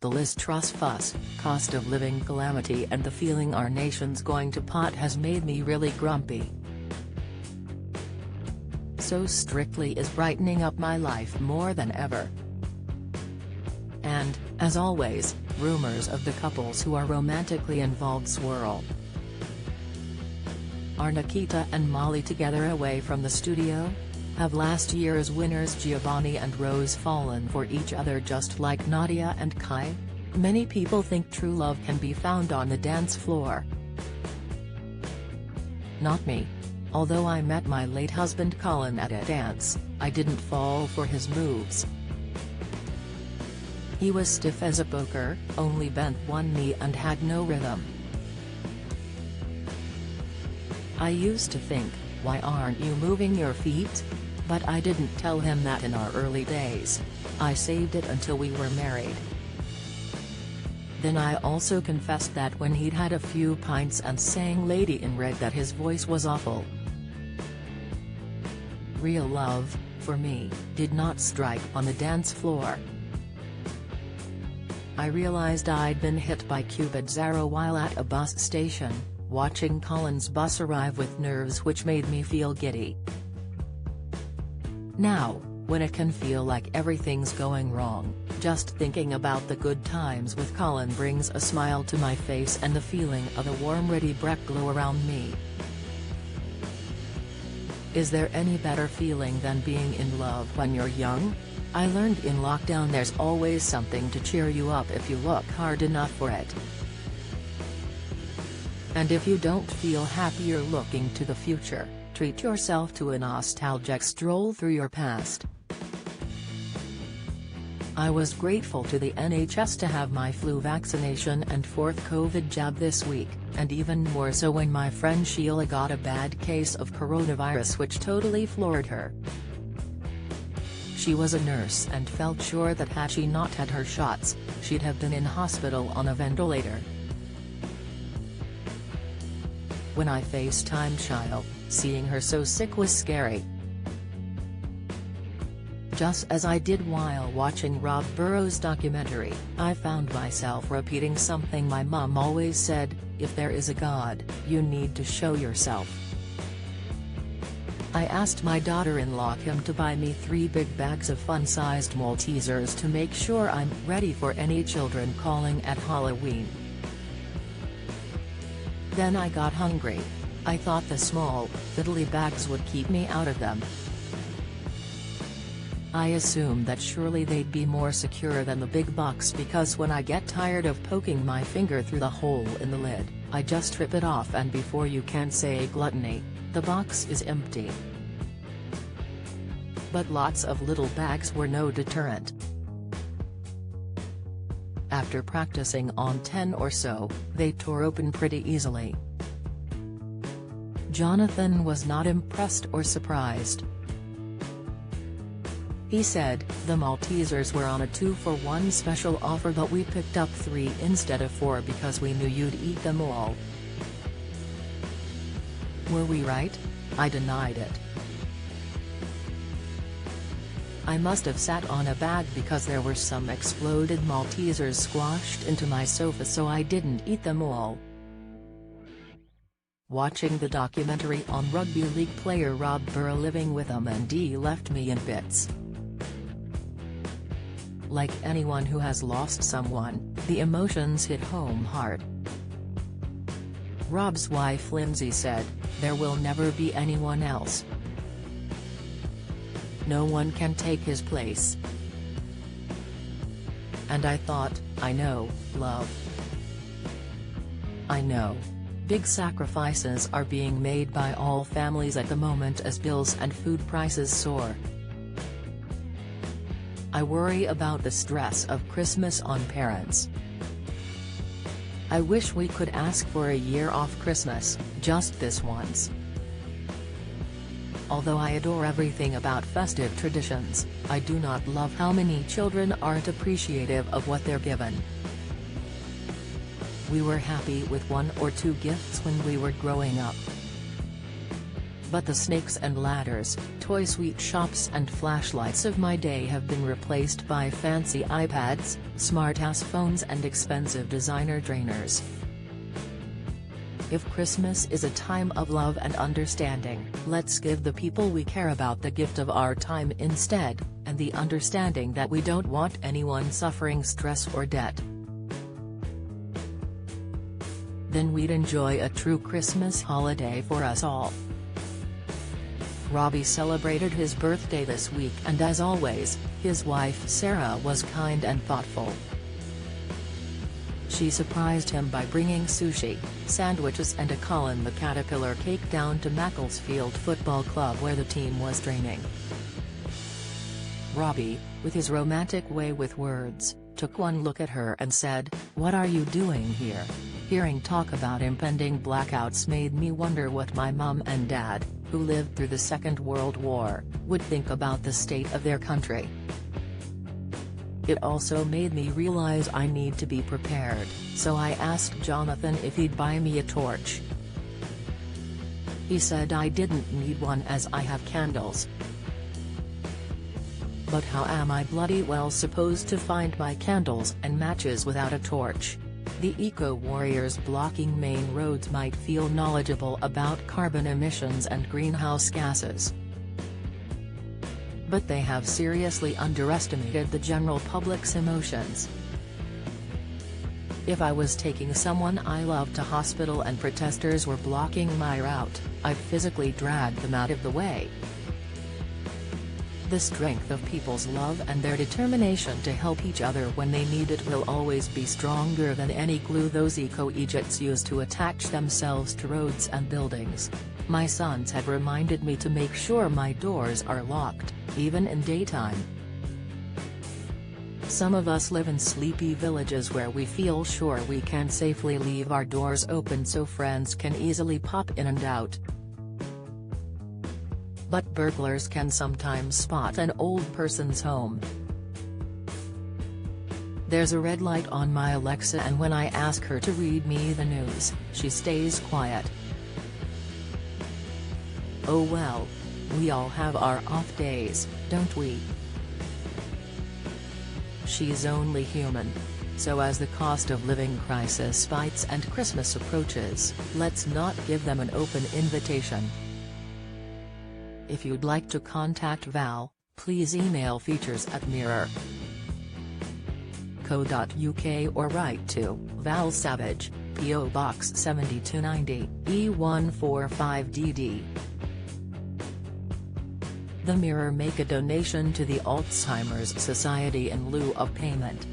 the Liz Truss fuss, cost of living calamity and the feeling our nation's going to pot has made me really grumpy. So Strictly is brightening up my life more than ever. And, as always, rumors of the couples who are romantically involved swirl. Are Nikita and Molly together away from the studio? Have last year's winners Giovanni and Rose fallen for each other just like Nadia and Kai? Many people think true love can be found on the dance floor. Not me. Although I met my late husband Colin at a dance, I didn't fall for his moves. He was stiff as a poker, only bent one knee and had no rhythm. I used to think, why aren't you moving your feet? But I didn't tell him that in our early days. I saved it until we were married. Then I also confessed that when he'd had a few pints and sang Lady in Red that his voice was awful. Real love, for me, did not strike on the dance floor. I realized I'd been hit by Cupid's arrow while at a bus station, watching Colin's bus arrive with nerves which made me feel giddy. Now, when it can feel like everything's going wrong, just thinking about the good times with Colin brings a smile to my face and the feeling of a warm ready breath glow around me. Is there any better feeling than being in love when you're young? I learned in lockdown there's always something to cheer you up if you look hard enough for it. And if you don't feel happy you're looking to the future, treat yourself to a nostalgic stroll through your past. I was grateful to the NHS to have my flu vaccination and fourth COVID jab this week, and even more so when my friend Sheila got a bad case of coronavirus which totally floored her. She was a nurse and felt sure that had she not had her shots, she'd have been in hospital on a ventilator. When I FaceTimed Sheila, seeing her so sick was scary. Just as I did while watching Rob Burrows' documentary, I found myself repeating something my mum always said, if there is a God, you need to show yourself. I asked my daughter-in-law Kim to buy me 3 big bags of fun-sized Maltesers to make sure I'm ready for any children calling at Halloween. Then I got hungry. I thought the small, fiddly bags would keep me out of them. I assumed that surely they'd be more secure than the big box because when I get tired of poking my finger through the hole in the lid, I just rip it off and before you can say gluttony, the box is empty. But lots of little bags were no deterrent. After practicing on 10 or so, they tore open pretty easily. Jonathan was not impressed or surprised. He said, the Maltesers were on a 2-for-1 special offer but we picked up 3 instead of 4 because we knew you'd eat them all. Were we right? I denied it. I must have sat on a bag because there were some exploded Maltesers squashed into my sofa so I didn't eat them all. Watching the documentary on rugby league player Rob Burrow living with MND left me in bits. Like anyone who has lost someone, the emotions hit home hard. Rob's wife Lindsay said, there will never be anyone else. No one can take his place. And I thought, I know, love. I know. Big sacrifices are being made by all families at the moment as bills and food prices soar. I worry about the stress of Christmas on parents. I wish we could ask for a year off Christmas, just this once. Although I adore everything about festive traditions, I do not love how many children aren't appreciative of what they're given. We were happy with 1 or 2 gifts when we were growing up. But the snakes and ladders, toy sweet shops and flashlights of my day have been replaced by fancy iPads, smart-ass phones and expensive designer trainers. If Christmas is a time of love and understanding, let's give the people we care about the gift of our time instead, and the understanding that we don't want anyone suffering stress or debt. Then we'd enjoy a true Christmas holiday for us all. Robbie celebrated his birthday this week and as always, his wife Sarah was kind and thoughtful. She surprised him by bringing sushi, sandwiches and a Colin the Caterpillar cake down to Macclesfield Football Club where the team was training. Robbie, with his romantic way with words, took one look at her and said, "What are you doing here?" Hearing talk about impending blackouts made me wonder what my mum and dad, who lived through the Second World War, would think about the state of their country. It also made me realize I need to be prepared, so I asked Jonathan if he'd buy me a torch. He said I didn't need one as I have candles. But how am I bloody well supposed to find my candles and matches without a torch? The eco-warriors blocking main roads might feel knowledgeable about carbon emissions and greenhouse gases. But they have seriously underestimated the general public's emotions. If I was taking someone I love to hospital and protesters were blocking my route, I'd physically drag them out of the way. The strength of people's love and their determination to help each other when they need it will always be stronger than any glue those eco-Egypts use to attach themselves to roads and buildings. My sons have reminded me to make sure my doors are locked, even in daytime. Some of us live in sleepy villages where we feel sure we can safely leave our doors open so friends can easily pop in and out. But burglars can sometimes spot an old person's home. There's a red light on my Alexa and when I ask her to read me the news, she stays quiet. Oh well. We all have our off days, don't we? She's only human. So as the cost of living crisis bites and Christmas approaches, let's not give them an open invitation. If you'd like to contact Val, please email features@mirror.co.uk or write to Val Savage, P.O. Box 7290, E145DD. The Mirror make a donation to the Alzheimer's Society in lieu of payment.